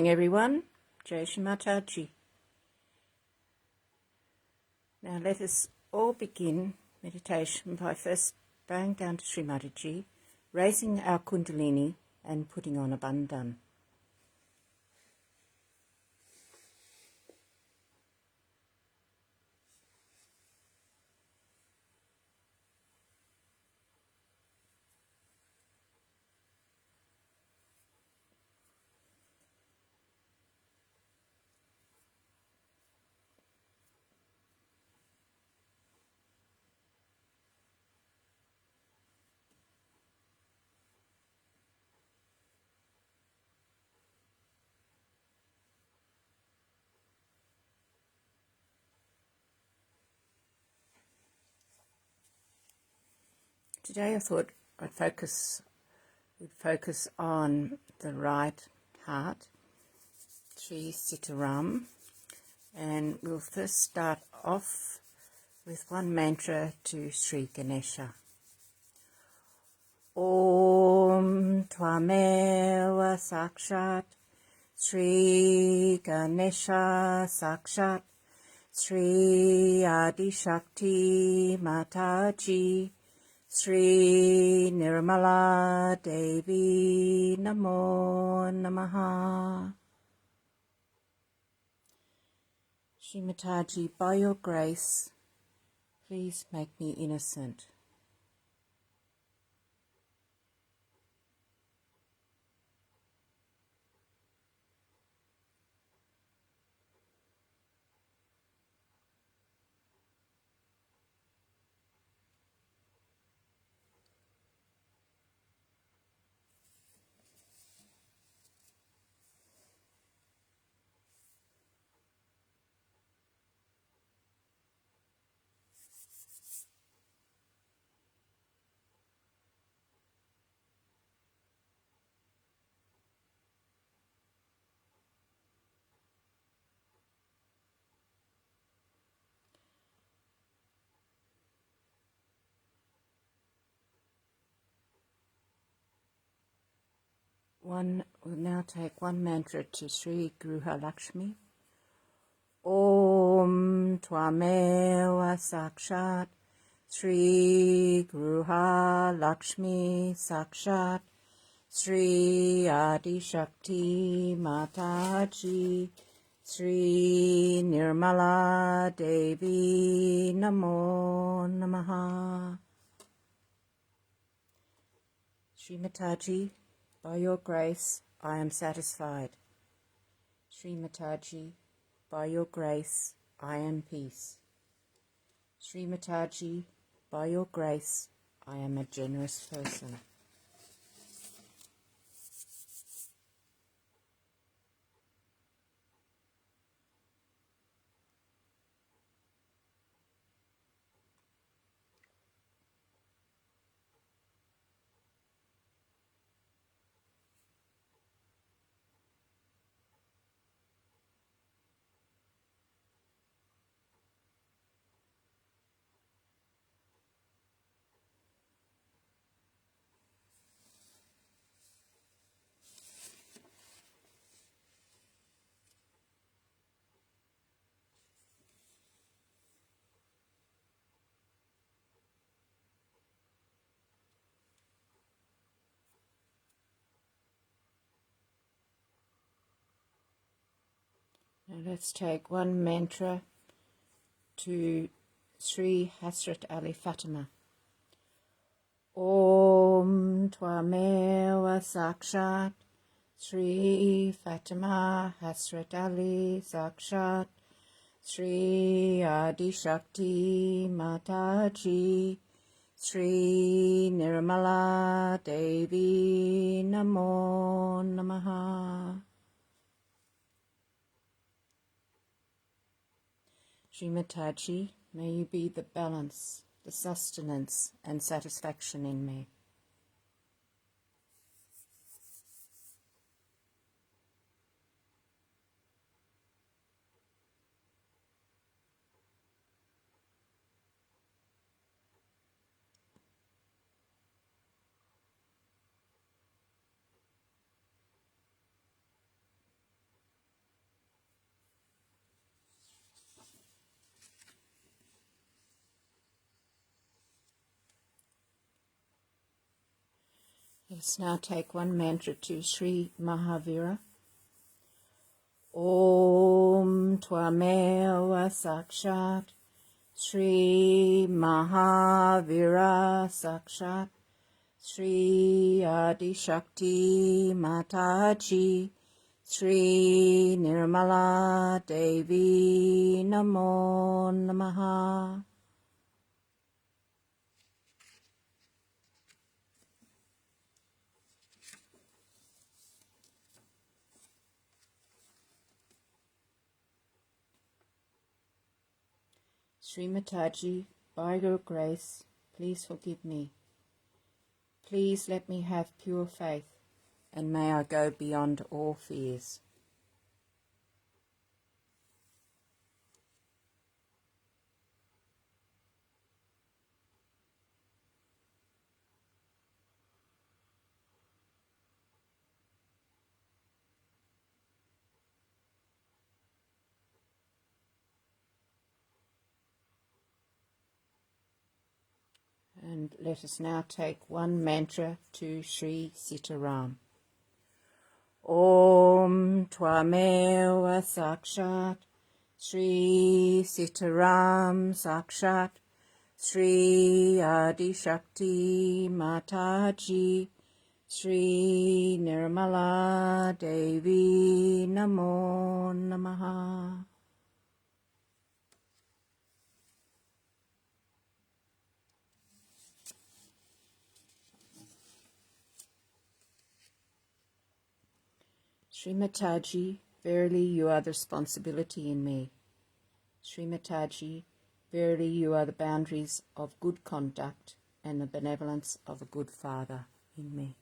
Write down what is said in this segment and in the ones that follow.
morning, everyone. Shri Mataji. Now let us all begin meditation by first bowing down to Shri Mataji, raising our kundalini and putting on a bandhan. Today I thought we'd focus on the right heart, Sri Sitaram, and we'll first start off with one mantra to Sri Ganesha. Om Tvameva Sakshat Sri Ganesha Sakshat Sri Adi Shakti Mataji Shri Nirmala Devi Namo Namaha. Shri Mataji, by your grace, please make me innocent. We'll now take one mantra to Sri Gruha Lakshmi. Om Tvameva Sakshat Sri Gruha Lakshmi Sakshat Sri Adi Shakti Mataji Sri Nirmala Devi Namo Namaha. Shri Mataji, by your grace, I am satisfied. Shri Mataji, by your grace, I am peace. Shri Mataji, by your grace, I am a generous person. Now let's take one mantra to Sri Hasrat Ali Fatima. Om Tvameva Sakshat Sri Fatima Hasrat Ali Sakshat Sri Adi Shakti Mataji Sri Nirmala Devi Namo Namaha. Shri Mataji, may you be the balance, the sustenance and satisfaction in me. Let's now take one mantra to Shri Mahavira. Om Tvameva Sakshat Shri Mahavira Sakshat Shri Adi Shakti Mataji Shri Nirmala Devi Namo Namaha. Shri Mataji, by your grace, please forgive me. Please let me have pure faith, and may I go beyond all fears. And let us now take one mantra to Shri Sitaram. Om Tvameva Sakshat Shri Sitaram Sakshat Shri Adi Shakti Mataji Shri Nirmala Devi Namo Namaha. Shri Mataji, verily you are the responsibility in me. Shri Mataji, verily you are the boundaries of good conduct and the benevolence of a good father in me.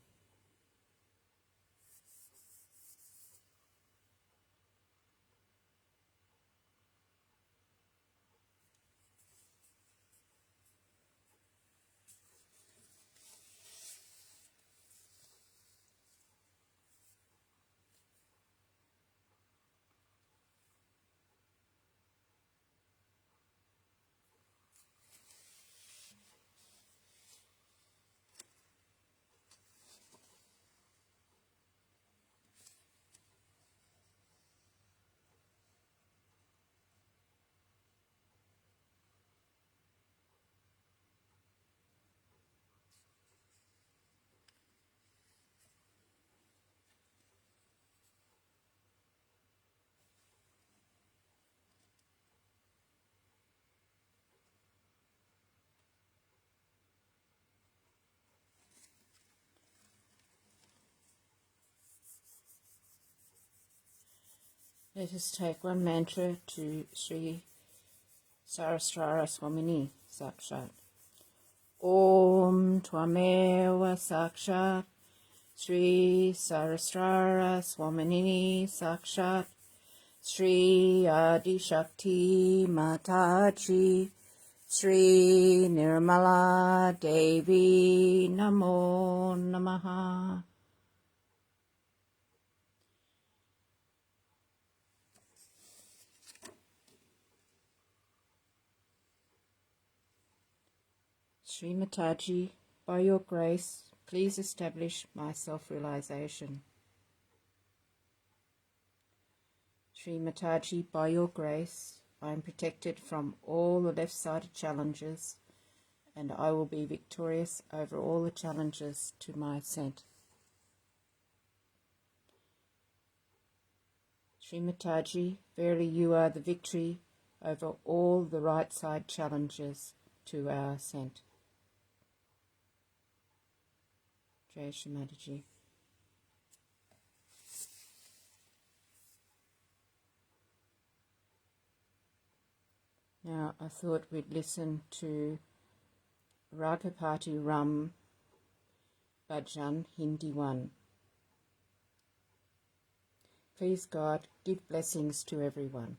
Let us take one mantra to Shri Saraswara Swamini Sakshat. Om Tvameva Sakshat Shri Saraswara Swamini Sakshat Shri Adi Shakti Mataji Shri Nirmala Devi Namo Namaha. Shri Mataji, by your grace, please establish my self-realization. Shri Mataji, by your grace, I am protected from all the left-sided challenges, and I will be victorious over all the challenges to my ascent. Shri Mataji, verily you are the victory over all the right-side challenges to our ascent. Jai Shri Mataji. Now I thought we'd listen to Raghapati Ram Bhajan Hindi 1. Please God, give blessings to everyone.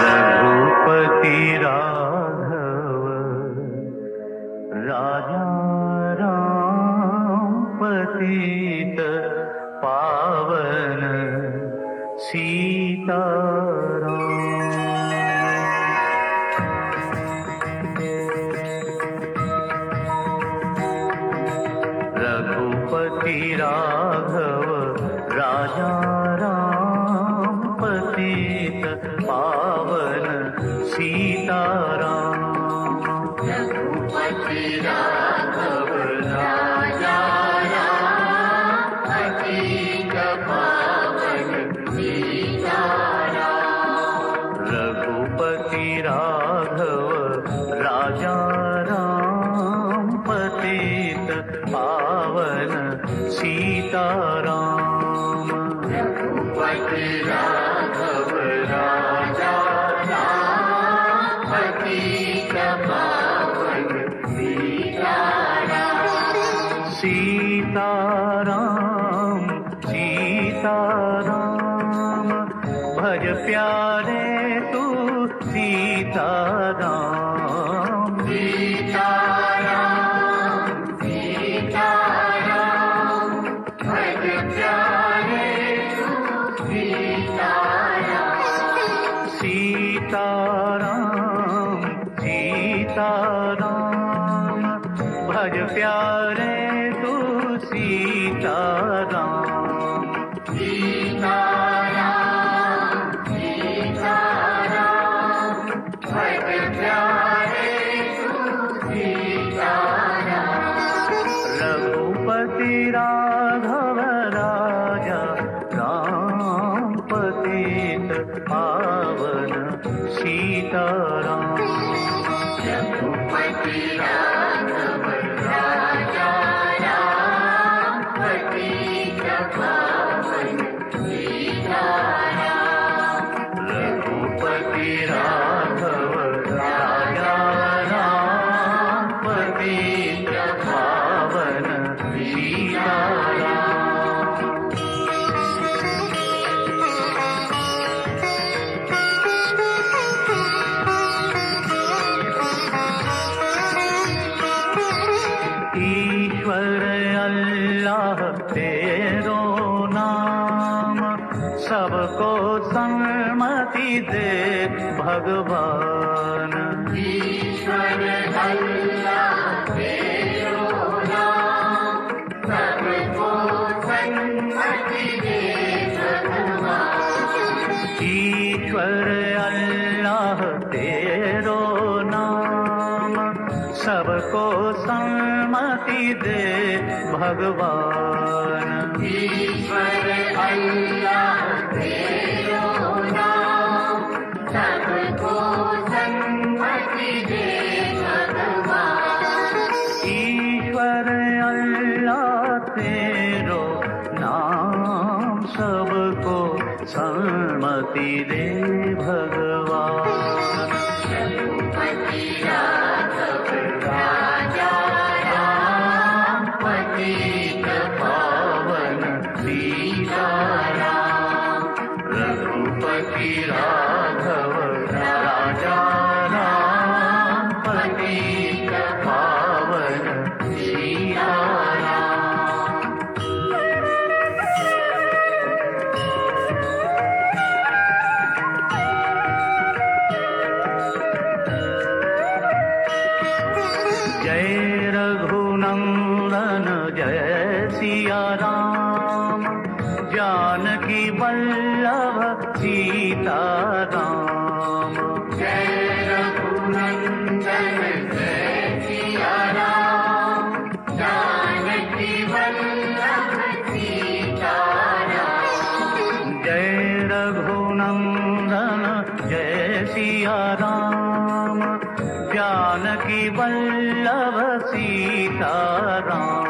Raghupati Ram पतित पावन सीताराम। रघुपति राघव राजा राम, पतित पावन सीताराम। रघुपति राघव राजा राम, पतित पावन सीताराम। रघुपति राघव राजा राम, पतित पावन सीताराम। रघुपति राघव राजा राम, पतित पावन सीताराम। सीताराम सीताराम, भज प्यारे तू सीताराम। सीताराम सीताराम, भज प्यारे तू सीताराम। सीताराम सीताराम, भज प्यारे तू सीताराम। सीताराम सीताराम, भज प्यारे तू सीताराम। रघुपति राघव राजा राम, पतित पावन सीताराम। रघुपति राघव राजा राम, पतित पावन सीताराम। रघुपति राघव राजा राम, पतित पावन सीताराम। ईश्वर अल्लाह तेरो नाम, सबको सम्मति दे भगवान। ईश्वर अल्लाह तेरो नाम, सबको सम्मति दे भगवान। ईश्वर अल्लाह तेरो नाम, सबको सम्मति दे भगवान। ईश्वर अल्लाह तेरो नाम, सबको सम्मति दे भगवान। ईश्वर अल्लाह तेरो नाम, सबको सम्मति दे भगवान। रघुपति राघव राजा राम, पतित पावन सीताराम। रघुपति राघव राजा राम, पतित पावन सीताराम। जय रघुनंदन जय सिया राम, जानकी वल्लभ सीताराम। जय रघुनंदन जय सिया राम, जानकी वल्लभ सीताराम। जय रघुनंदन जय सिया राम, जानकी वल्लभ सीताराम।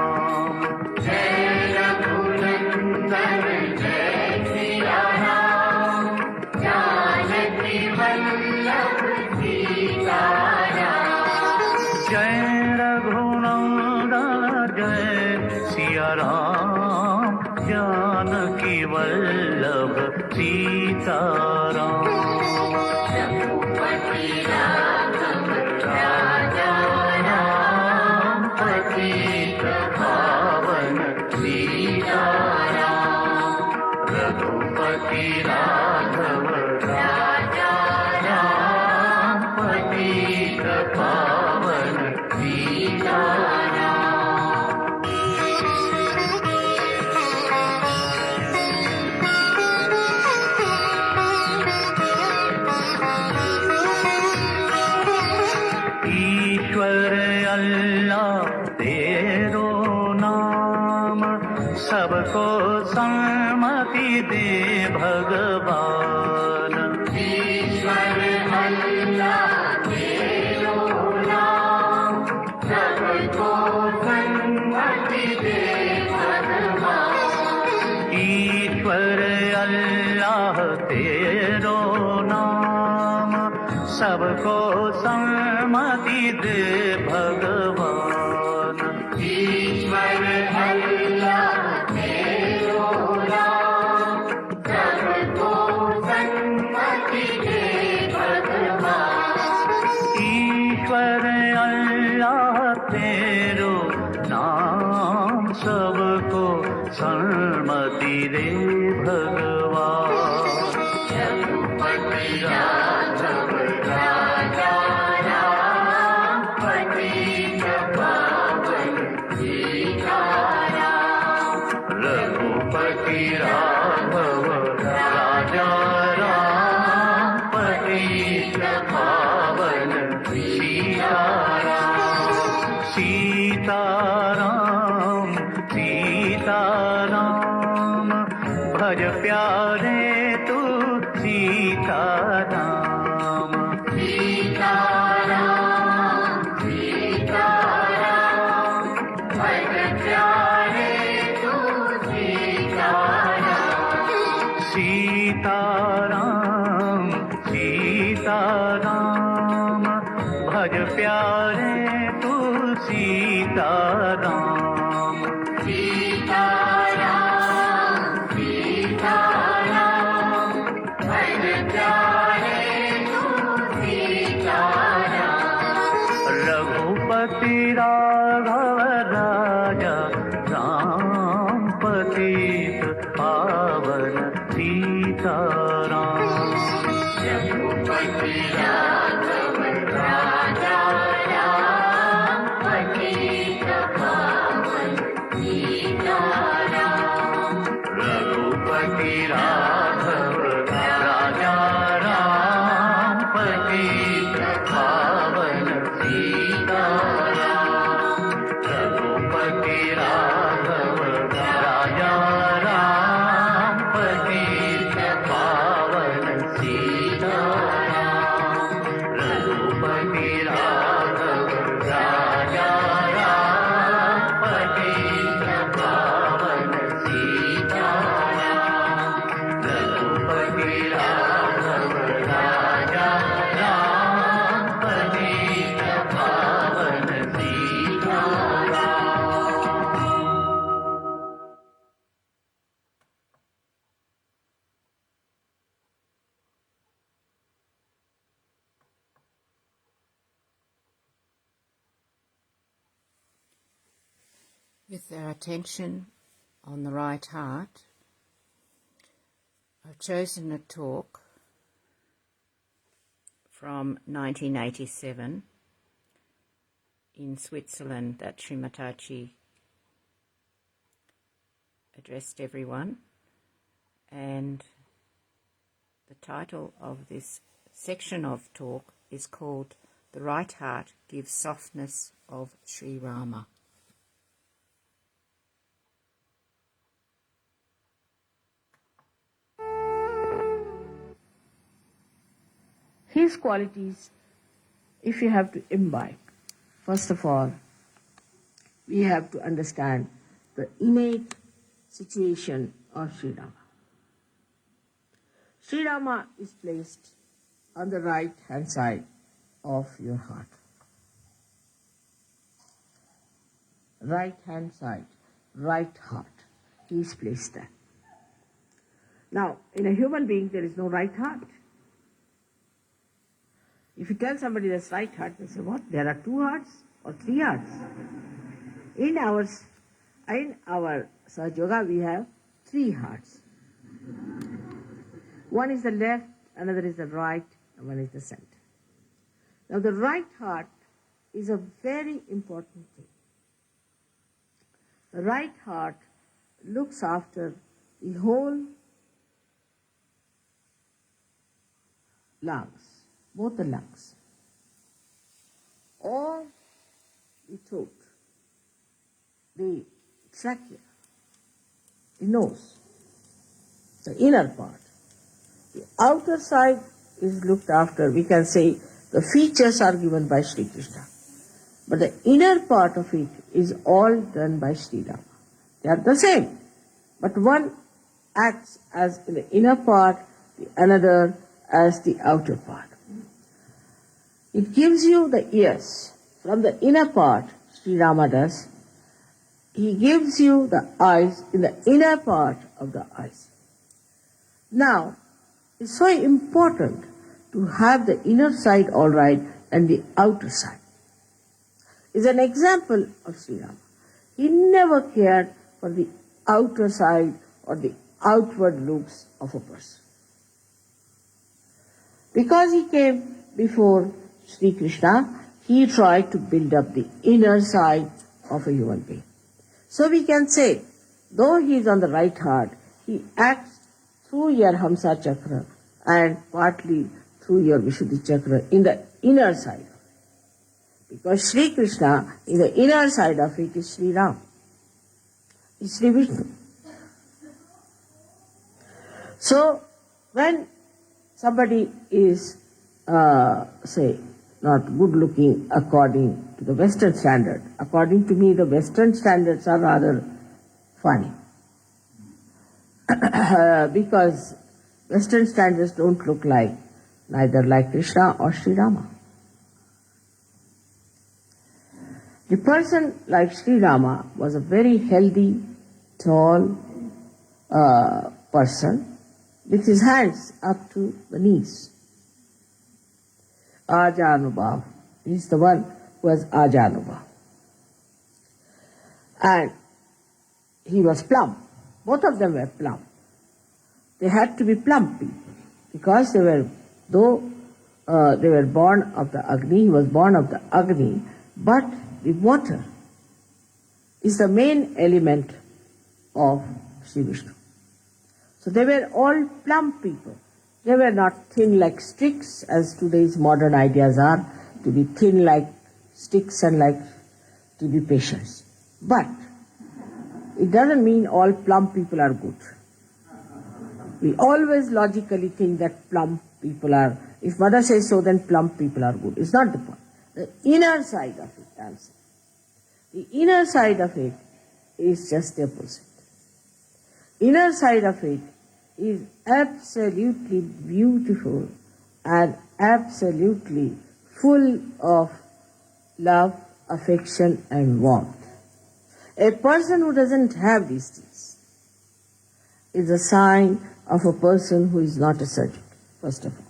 जय रघुनंदन जय सिया राम, जानकी वल्लभ सीताराम। जय रघुनंदन जय सिया राम, जानकी वल्लभ सीताराम। रघुपति राघव राजा राम, पतित पावन सबको सम्मति दे भगवान। ईश्वर अल्लाह तेरो नाम, सबको सम्मति दे भगवान। ईश्वर अल्लाह तेरो नाम, सबको सम्मति दे भगवान। ईश्वर अल्लाह तेरो नाम, सबको सम्मति दे भगवान। ईश्वर अल्लाह तेरो नाम, सबको सम्मति दे भगवान। रघुपति राघव राजा राम, पतित पावन सीताराम। रघुपति राघव राजा राम, पतित पावन सीताराम। सीताराम सीताराम, भज प्यारे तू सीताराम। सीताराम सीताराम, भज प्यारे तू सीताराम। सीताराम सीताराम, भज प्यारे तू सीताराम। सीताराम सीताराम, भज प्यारे तू सीताराम। रघुपति राघव राजा राम, पतित पावन सीताराम। रघुपति राघव राजा राम, पतित पावन सीताराम। रघुपति राघव राजा राम, पतित पावन सीताराम। रघुपति राघव राजा राम, पतित पावन सीताराम। रघुपति राघव राजा राम, पतित पावन सीताराम। रघुपति राघव राजा राम, पतित पावन Sitaram. With our attention on the right heart, I've chosen a talk from 1987 in Switzerland that Shri Mataji addressed everyone, and the title of this section of talk is called "The Right Heart Gives Softness of Sri Rama." His qualities, if you have to imbibe, first of all, we have to understand the innate situation of Sri Rama. Sri Rama is placed on the right hand side of your heart. Right hand side, right heart, he is placed there. Now, in a human being, there is no right heart. If you tell somebody there's right heart, they say, what? There are two hearts or three hearts? In our Sahaja Yoga, we have three hearts. One is the left, another is the right, and one is the center. Now, the right heart is a very important thing. The right heart looks after the whole lungs, both the lungs, or the throat, the trachea, He knows the inner part. The outer side is looked after. We can say the features are given by Sri Krishna. But the inner part of it is all done by Sri Rama. They are the same. But one acts as the inner part, the another as the outer part. It gives you the ears. From the inner part, Sri Rama does. He gives you the eyes in the inner part of the eyes. Now, it's so important to have the inner side all right and the outer side. Is an example of Sri Rama. He never cared for the outer side or the outward looks of a person. Because he came before Sri Krishna, he tried to build up the inner side of a human being. So we can say, though he is on the right heart, he acts through your Hamsa Chakra and partly through your Vishuddhi Chakra in the inner side. Because Sri Krishna, in the inner side of it, is Sri Ram, is Sri Vishnu. So, when somebody is, say, not good looking according to the Western standard, according to me, the Western standards are rather funny. Because Western standards don't look like, neither like Krishna or Sri Rama. The person like Sri Rama was a very healthy, tall person with his hands up to the knees. Ajanubhav. He is the one who has Ajanubhav. And he was plump. Both of them were plump. They had to be plump people because they were, though they were born of the Agni, he was born of the Agni, but the water is the main element of Sri Vishnu. So they were all plump people. They were not thin like sticks, as today's modern ideas are, to be thin like sticks and like to be patients. But it doesn't mean all plump people are good. We always logically think that plump people are, if mother says so, then plump people are good. It's not the point. The inner side of it, I'm saying. The inner side of it is just the opposite. Inner side of it is absolutely beautiful and absolutely full of love, affection and warmth. A person who doesn't have these things is a sign of a person who is not a surgeon, first of all.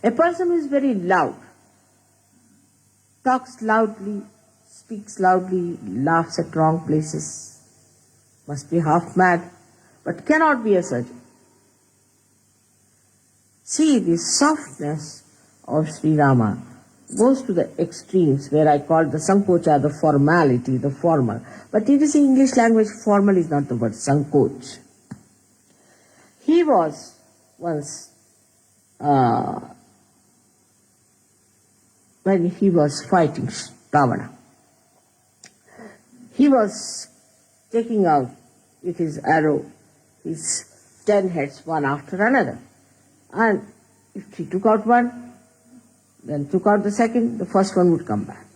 A person who is very loud, talks loudly, speaks loudly, laughs at wrong places, must be half mad, but cannot be a surgeon. See, the softness of Sri Rama goes to the extremes where I call the sankocha, the formality, the formal. But it is in English language, formal is not the word, sankoch. He was once, when he was fighting Ravana, he was taking out with his arrow his 10 heads one after another. And if he took out one, then took out the second, the first one would come back.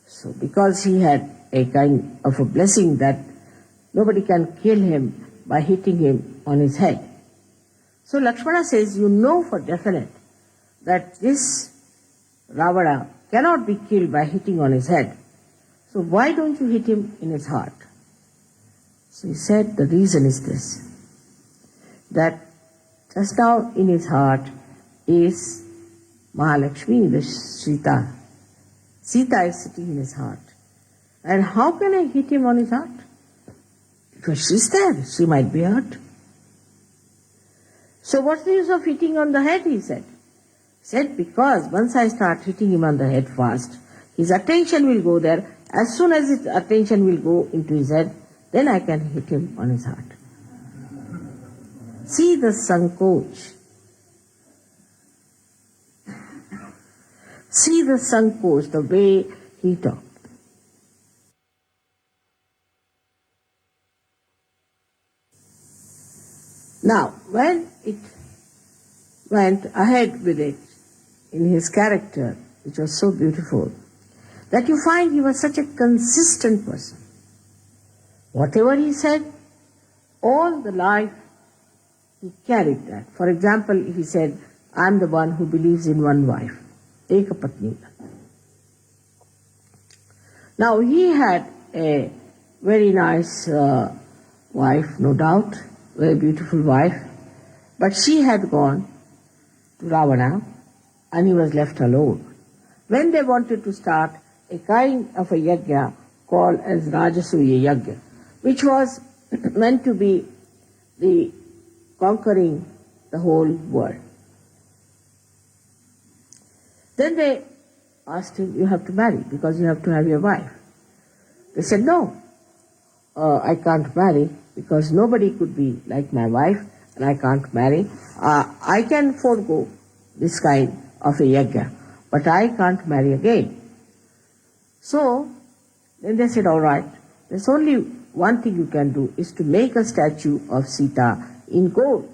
So because he had a kind of a blessing that nobody can kill him by hitting him on his head. So Lakshmana says, you know for definite that this Ravana cannot be killed by hitting on his head. So why don't you hit him in his heart? So he said, the reason is this, that just now in his heart is Mahalakshmi, the Sita. Sita is sitting in his heart. And how can I hit him on his heart? Because she's there, she might be hurt. So what's the use of hitting on the head, he said. He said, because once I start hitting him on the head fast, his attention will go there. As soon as his attention will go into his head, then I can hit him on his heart. See the sankoch. See the sankoch, the way he talked. Now, when it went ahead with it in his character, which was so beautiful, that you find he was such a consistent person. Whatever he said, all the life he carried that. For example, he said, "I'm the one who believes in one wife, Eka Patni." Now he had a very nice wife, no doubt, very beautiful wife, but she had gone to Ravana and he was left alone. When they wanted to start a kind of a yajna called as Rajasuya Yajna, which was meant to be the conquering the whole world. Then they asked him, "You have to marry because you have to have your wife." They said, "No, I can't marry because nobody could be like my wife and I can't marry. I can forego this kind of a yajna, but I can't marry again." So then they said, "All right, there's only one thing you can do is to make a statue of Sita in gold.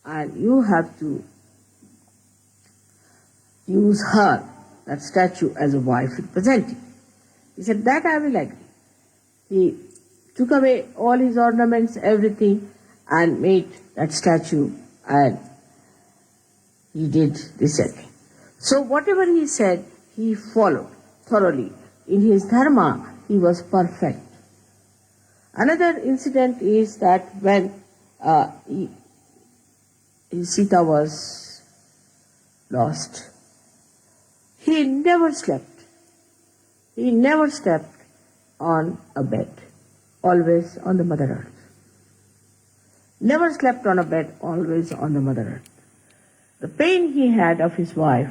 And you have to use her, that statue, as a wife representing." He said, "That I will agree." He took away all his ornaments, everything, and made that statue, and he did this again. So whatever he said, he followed thoroughly. In his dharma, he was perfect. Another incident is that when Sita was lost, he never slept. He never slept on a bed, always on the Mother Earth. Never slept on a bed, always on the Mother Earth. The pain he had of his wife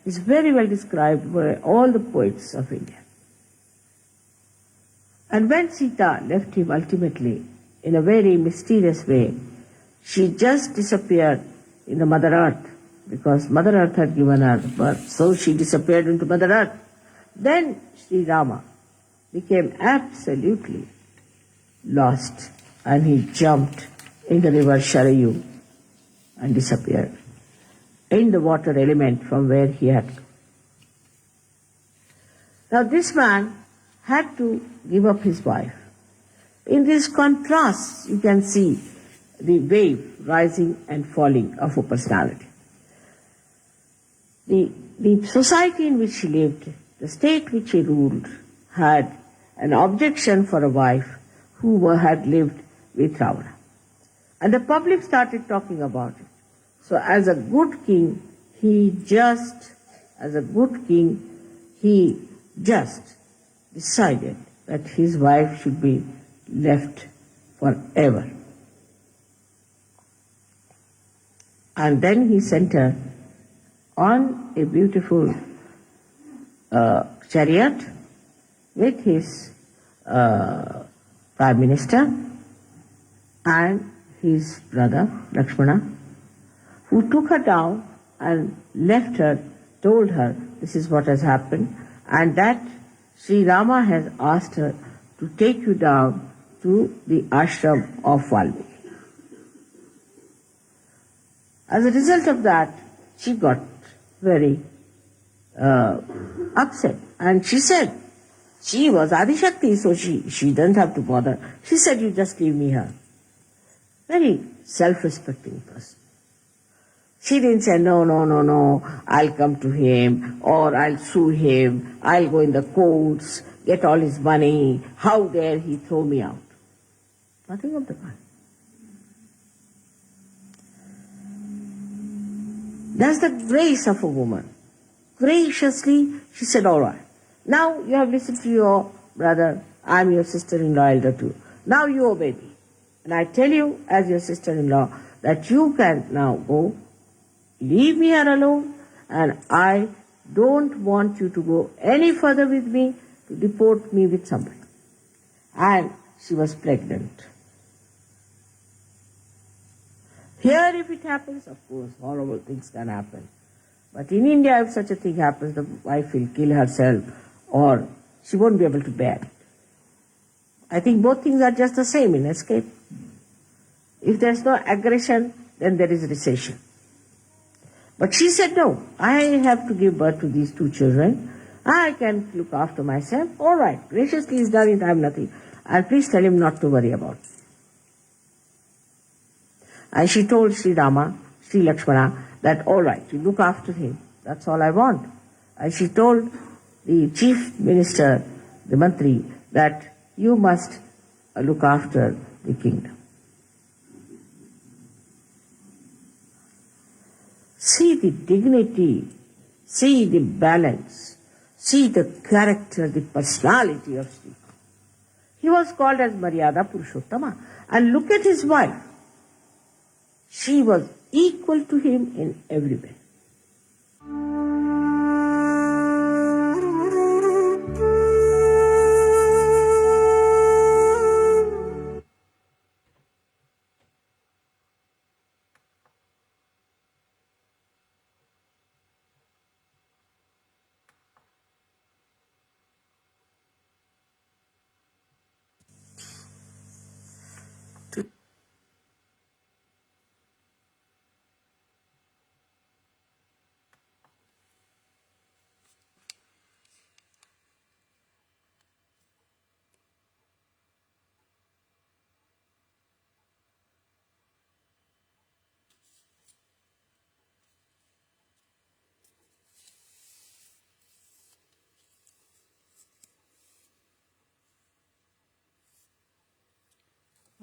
is very well described by all the poets of India. And when Sita left him ultimately, in a very mysterious way, she just disappeared in the Mother Earth, because Mother Earth had given her birth, so she disappeared into Mother Earth. Then Sri Rama became absolutely lost, and he jumped in the river Sharayu and disappeared in the water element from where he had come. Now this man had to give up his wife. In these contrasts, you can see the wave rising and falling of a personality. The society in which he lived, the state which he ruled, had an objection for a wife who had lived with Ravana. And the public started talking about it. So as a good king, he just decided that his wife should be left forever. And then he sent her on a beautiful chariot with his prime minister and his brother Lakshmana, who took her down and left her, told her this is what has happened, and that Sri Rama has asked her to take you down to the ashram of Valmiki. As a result of that, she got very upset, and she said, she was Adishakti, so she doesn't have to bother. She said, "You just leave me here." Very self-respecting person. She didn't say, no, I'll come to him, or I'll sue him, I'll go in the courts, get all his money, how dare he throw me out. Nothing of the kind. That's the grace of a woman. Graciously, she said, "All right, now you have listened to your brother, I'm your sister-in-law elder too. Now you obey me. And I tell you, as your sister-in-law, that you can now go, leave me here alone, and I don't want you to go any further with me to deport me with somebody." And she was pregnant. Here, if it happens, of course, horrible things can happen. But in India, if such a thing happens, the wife will kill herself, or she won't be able to bear it. I think both things are just the same in escape. If there's no aggression, then there is recession. But she said, no, I have to give birth to these 2 children. I can look after myself. All right, graciously he's done it, I have nothing. I'll please tell him not to worry about it. And she told Sri Rama, Sri Lakshmana, that all right, you look after him. That's all I want. And she told the chief minister, the mantri, that you must look after the kingdom. See the dignity, see the balance, see the character, the personality of Sri. He was called as Maryada Purushottama. And look at his wife. She was equal to him in every way.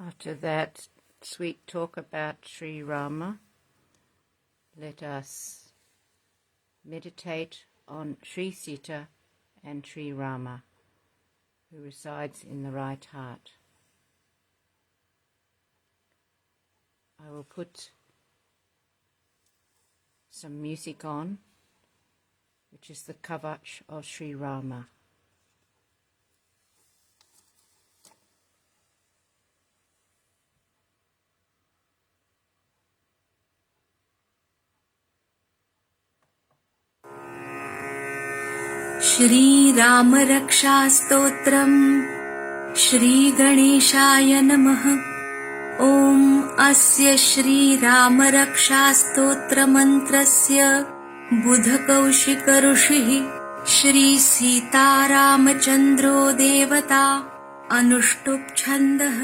After that sweet talk about Sri Rama, let us meditate on Sri Sita and Sri Rama, who resides in the right heart. I will put some music on, which is the Kavach of Sri Rama. Shri Ram रक्षा स्तोत्रम् श्री गणेशाय नमः। ओम अस्य श्री राम रक्षा स्तोत्र मंत्रस्य बुधकौशिक ऋषिः श्री सीतारामचन्द्रो देवता अनुष्टुप् छन्दः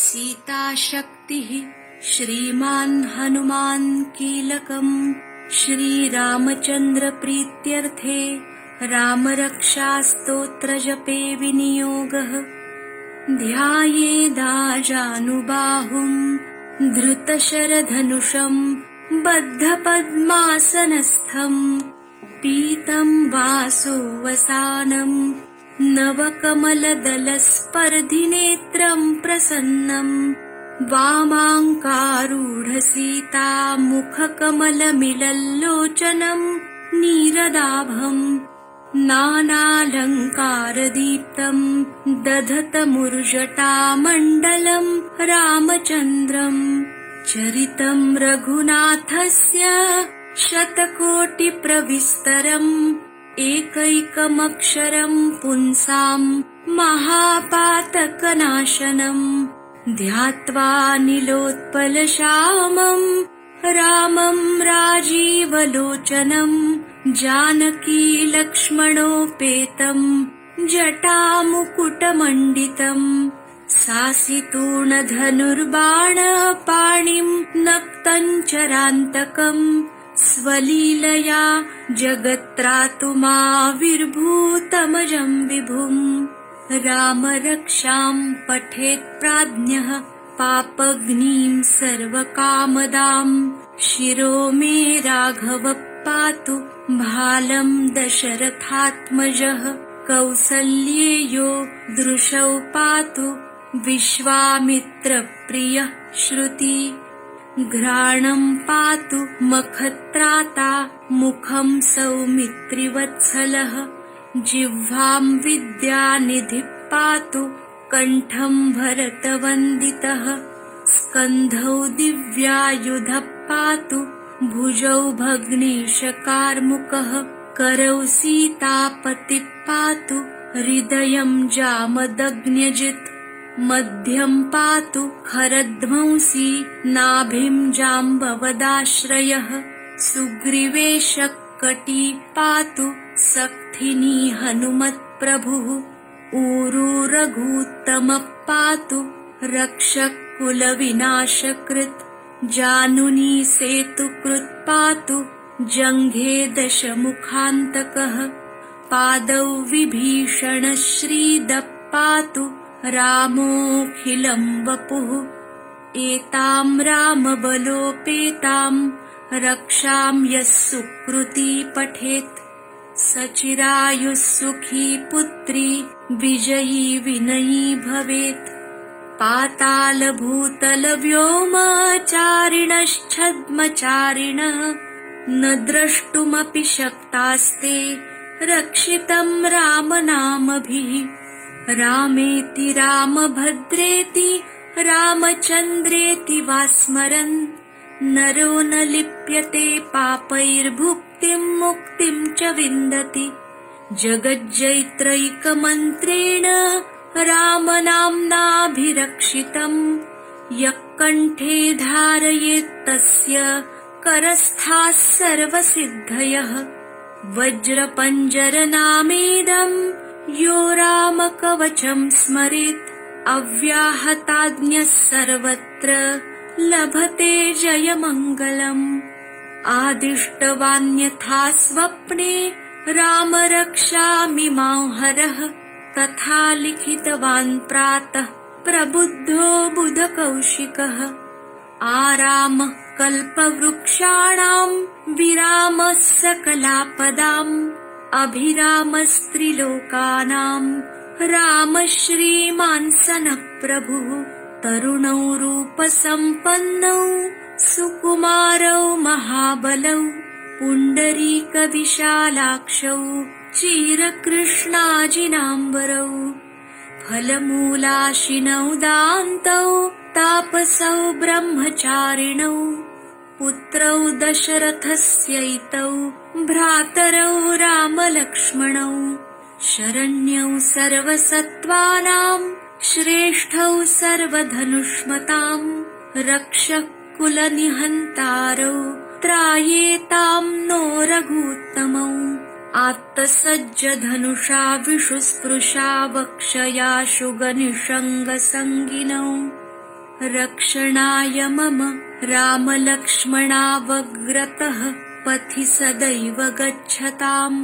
सीता शक्तिः श्रीमान् हनुमान् कीलकम् श्री रामचन्द्र प्रीत्यर्थे रामरक्षा स्तोत्र जपे विनियोगः। ध्यायेदाजानुबाहुं धृतशरधनुषं बद्धपद्मासनस्थं पीतं वासोवसानं नवकमलदलस्पर्धिनेत्रं प्रसन्नं वामाङ्कारूढसीता मुखकमलमिलल्लोचनं नीरदाभम् नानालङ्कारदीप्तं दधतमुर्जटामण्डलं रामचन्द्रं चरितं रघुनाथस्य शतकोटिप्रविस्तरम् एकैकमक्षरं पुंसां महापातकनाशनं ध्यात्वा नीलोत्पलश्यामं रामं राजीवलोचनं जानकी लक्ष्मणोपेतं जटामुकुटमण्डितं सासितूर्णधनुर्बाणपाणिं नक्तञ्चरान्तकं स्वलीलया जगत्त्रातुमाविर्भूतमजं विभुम् रामरक्षां पठेत् प्राज्ञः पापग्निं सर्वकामदां शिरो मे राघव पातु भालं दशरथात्मजः कौसल्येयो दृशौ पातु विश्वामित्रप्रियः श्रुति घ्राणं पातु मखत्राता मुखं सौमित्रिवत्सलः जिह्वां विद्यानिधिः पातु कण्ठं भरतवन्दितः स्कन्धौ दिव्यायुधः पातु भुजौ भग्नेशकार्मुकः करौ सीतापतिः पातु हृदयं जामदग्न्यजित् मध्यं पातु खरध्वंसी नाभिं जाम्बवदाश्रयः सुग्रीवेशकटी पातु सक्थिनी हनुमत्प्रभुः ऊरू रघूत्तमः पातु रक्षकुलविनाशकृत् जानुनी सेतुकृत् पातु जङ्घे दशमुखान्तकः पादौ विभीषणश्रीदः पातु रामोऽखिलं वपुः एतां रामबलोपेतां रक्षां यः सुकृती पठेत् सचिरायुः सुखी पुत्री विजयी विनयी भवेत् पातालभूतलव्योमचारिणश्छद्मचारिणः न द्रष्टुमपि शक्तास्ते रक्षितं रामनामभिः रामेति रामभद्रेति रामचन्द्रेति वा स्मरन् नरो न लिप्यते पापैर्भुक्तिं मुक्तिं च विन्दति जगज्जैत्रैकमन्त्रेण रामनाम्नाभिरक्षितम् यः कण्ठे धारयेत्तस्य करस्थाः सर्वसिद्धयः वज्रपञ्जरनामेदं यो रामकवचं स्मरेत् अव्याहताज्ञः सर्वत्र लभते जयमङ्गलम् आदिष्टवान्यथा स्वप्ने राम रक्षामि मां हरः तथा लिखितवान् प्रातः प्रबुद्धो बुधकौशिकः आरामः कल्पवृक्षाणां विरामः सकलापदाम् अभिरामस्त्रिलोकानां रामः श्रीमान् सनः प्रभुः तरुणौ रूपसम्पन्नौ सुकुमारौ महाबलौ पुण्डरीकविशालाक्षौ चिरकृष्णाजिनाम्बरौ फलमूलाशिनौ दान्तौ तापसौ ब्रह्मचारिणौ पुत्रौ दशरथस्यैतौ भ्रातरौ रामलक्ष्मणौ शरण्यौ सर्वसत्त्वानां श्रेष्ठौ सर्वधनुष्मतां रक्षः कुलनिहन्तारौ त्रायेतां नो रघूत्तमौ आत्तसज्जधनुषा विषुस्पृशा वक्षयाशु गनिषङ्गसङ्गिनौ रक्षणाय मम रामलक्ष्मणावग्रतः पथि सदैव गच्छताम्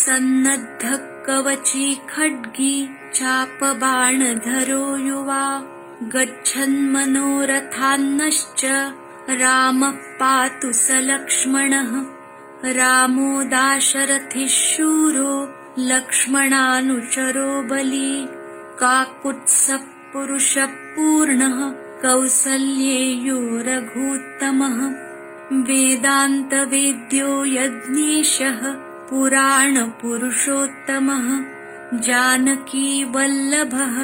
सन्नद्धः कवची खड्गी चापबाणधरो युवा गच्छन्मनोरथान्नश्च रामः पातु स लक्ष्मणः रामो दाशरथिः शूरो लक्ष्मणानुचरो बली काकुत्सः पुरुषः पूर्णः कौसल्येयो रघूत्तमः वेदान्तवेद्यो यज्ञेशः पुराणपुरुषोत्तमः जानकीवल्लभः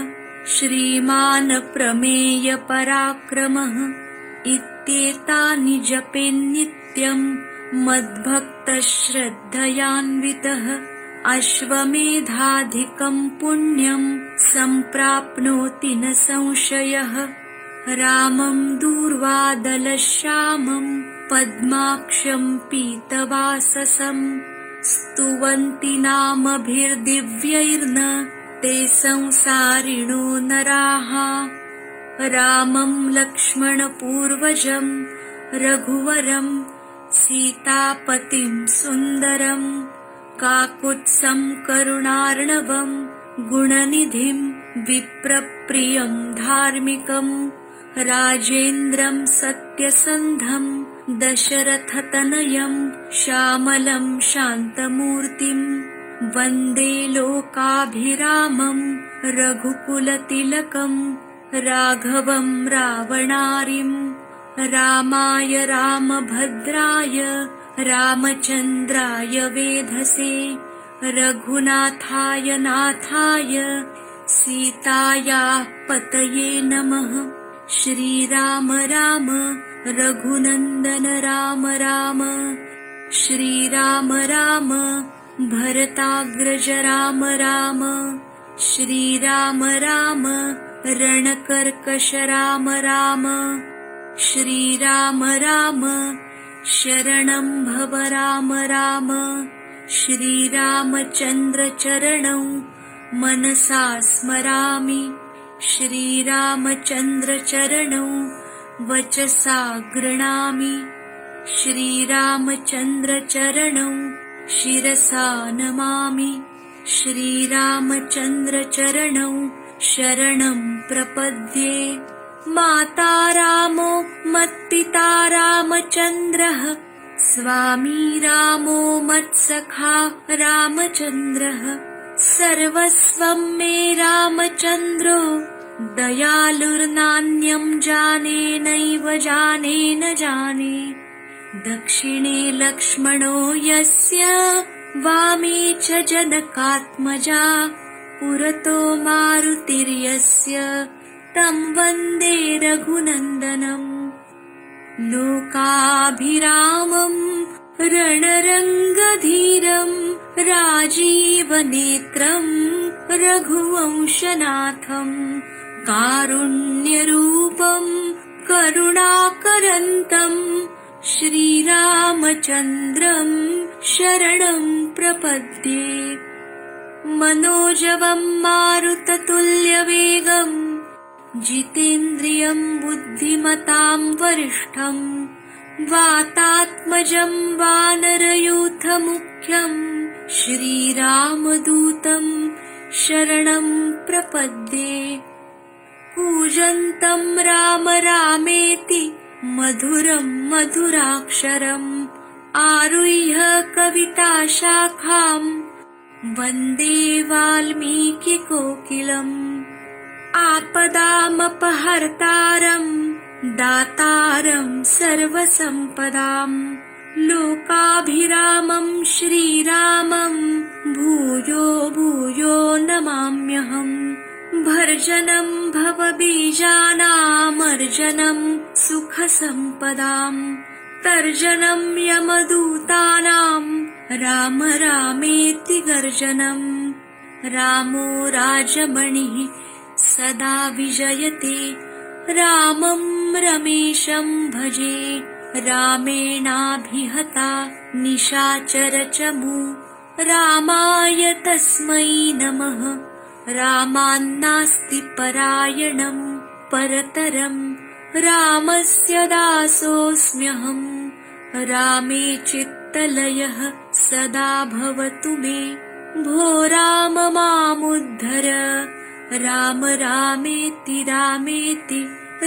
श्रीमान् प्रमेयपराक्रमः इत्येतानि जपेन्नित्यं मद्भक्तश्रद्धयान्वितः अश्वमेधाधिकं पुण्यं सम्प्राप्नोति न संशयः रामं दूर्वादलश्यामं पद्माक्षं पीतवाससं स्तुवन्ति नामभिर्दिव्यैर्न ते संसारिणो नराः रामं लक्ष्मणपूर्वजं रघुवरं सीतापतिं सुन्दरं काकुत्सं करुणार्णवं गुणनिधिं विप्रप्रियं धार्मिकं राजेन्द्रं सत्यसन्धं दशरथतनयं श्यामलं शान्तमूर्तिं वन्दे लोकाभिरामं रघुकुलतिलकं राघवं रावणारिं रामाय रामभद्राय रामचन्द्राय वेधसे रघुनाथाय नाथाय सीतायाः पतये नमः श्रीराम राम रघुनन्दन राम राम श्रीराम राम भरताग्रज राम राम श्रीराम राम रणकर्कश राम राम श्रीराम राम शरणं भव राम राम श्रीरामचन्द्र चरणौ मनसा स्मरामि श्रीरामचन्द्र चरणौ वचसा गृह्णामि श्रीरामचन्द्र चरणौ शिरसा नमामि श्रीरामचन्द्र चरणौ शरणं प्रपद्ये माता रामो मत्पिता रामचन्द्रः स्वामी रामो मत्सखा रामचन्द्रः सर्वस्वं मे रामचन्द्रो दयालुर्नान्यं जाने नैव जाने न जाने दक्षिणे लक्ष्मणो यस्य वामे च जनकात्मजा पुरतो मारुतिर्यस्य तं वन्दे रघुनन्दनम् लोकाभिरामं रणरङ्गधीरं राजीवनेत्रं रघुवंशनाथं कारुण्यरूपं करुणाकरन्तं श्रीरामचन्द्रं शरणं प्रपद्ये मनोजवं मारुततुल्यवेगं जितेन्द्रियं बुद्धिमतां वरिष्ठं वातात्मजं वानरयूथमुख्यं श्रीरामदूतं शरणं प्रपद्ये कूजन्तं राम रामेति मधुरं मधुराक्षरम् आरुह्य कविताशाखां वन्दे वाल्मीकिकोकिलम् आपदामपहर्तारं दातारं सर्वसम्पदां लोकाभिरामं श्रीरामं भूयो भूयो नमाम्यहम् भर्जनं भवबीजानामर्जनं सुखसम्पदां तर्जनं यमदूतानां राम रामेति गर्जनं रामो राजमणिः सदा विजयते रामं रमेशं भजे रामेणाभिहता निशाचरचमू रामाय तस्मै नमः रामान्नास्ति परायणं परतरं रामस्य दासोऽस्म्यहं रामे चित्तलयः सदा भवतु मे भो राम मामुद्धर राम रामेति रामेति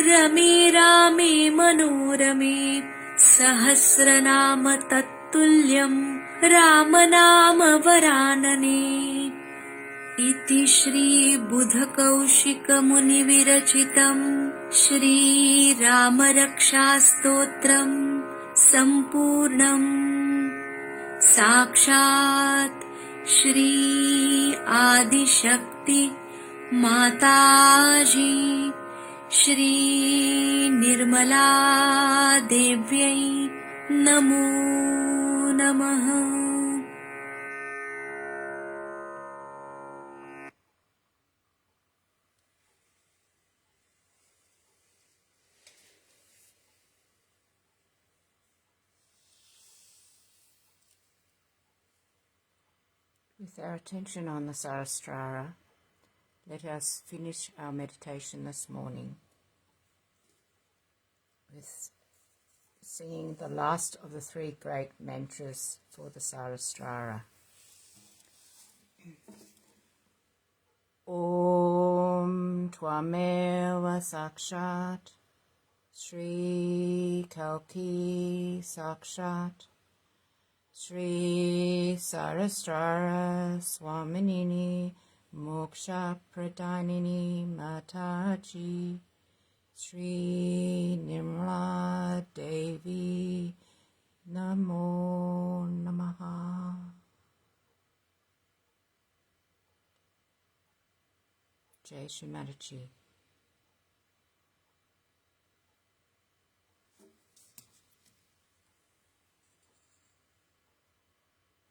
रमे रामे मनोरमे सहस्रनाम तत्तुल्यं रामनाम वरानने इति श्रीबुधकौशिकमुनिविरचितं श्रीरामरक्षास्तोत्रं सम्पूर्णम् साक्षात् श्री आदिशक्ति माताजी श्री निर्मला देव्यै नमो नमः। With our attention on the Sahasrara, let us finish our meditation this morning with singing the last of the three great mantras for the Sahasrara. Om Tvameva Sakshat Shri Kalki Sakshat Shri Sahasrara Swaminini Moksha Pradhanini Mataji Shri Nirmala Devi Namo Namaha. Jai Shri Mataji.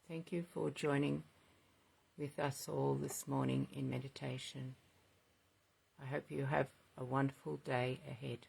Thank you for joining with us all this morning in meditation. I hope you have a wonderful day ahead.